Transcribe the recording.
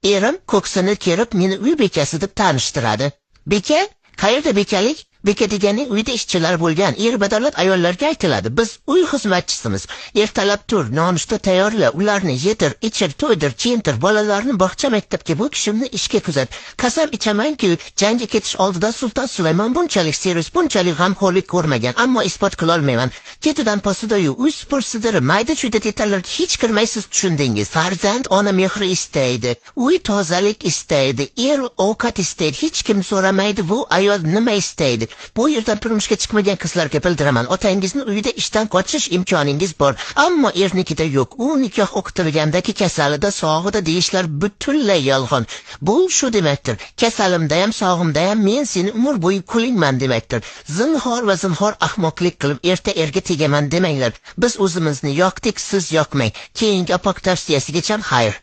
Erim ko'ksini kerib meni uy bekasi deb tanishtiradi. Beka? Qayerda bekalik? Beka degani uyda ishchilar bo'lgan er-badavlat ayollarga aytiladi. Biz uy xizmatchisimiz. Ertalab tur, nonushta tayyorla, ularni yedir, ichir, to'ydir, kiyintir, bolalarni bog'cha maktabga bu kishimni ishga kuzat. Qasam ichamanki, jangga ketish oldida Sulton Sulaymon bunchalik serios, bunchalik g'amxo'rlik ko'rmagan, ammo isbot qila olmayman. Ketidan posidayu uy supursidiri, mayda-chuyda detallarga hech kirmaysiz, tushundingiz. Farzand ona mehri istaydi, uy tozalik istaydi, er ovqat istaydi. Hech kim so'ramaydi bu ayol nima istaydi. Bu yerdan turmushga chiqmagan qizlarga bildiraman. Otangizni uyida ishdan qochish imkoningiz bor, ammo ernikida yo'q. U nikoh o'qitilgandagi kasalida, sog'ida deyishlar butunlay yolg'on. Bu shu demakdir. Kasalimda ham, sog'imda ham men seni umr bo'yi kulingman demakdir. Zinhor va zinhor ahmoqlik qilib erta erga tegaman demanglar. Biz o'zimizni yoqdik, siz yoqmang. Keyingi apoq tavsiyasigacha xayr.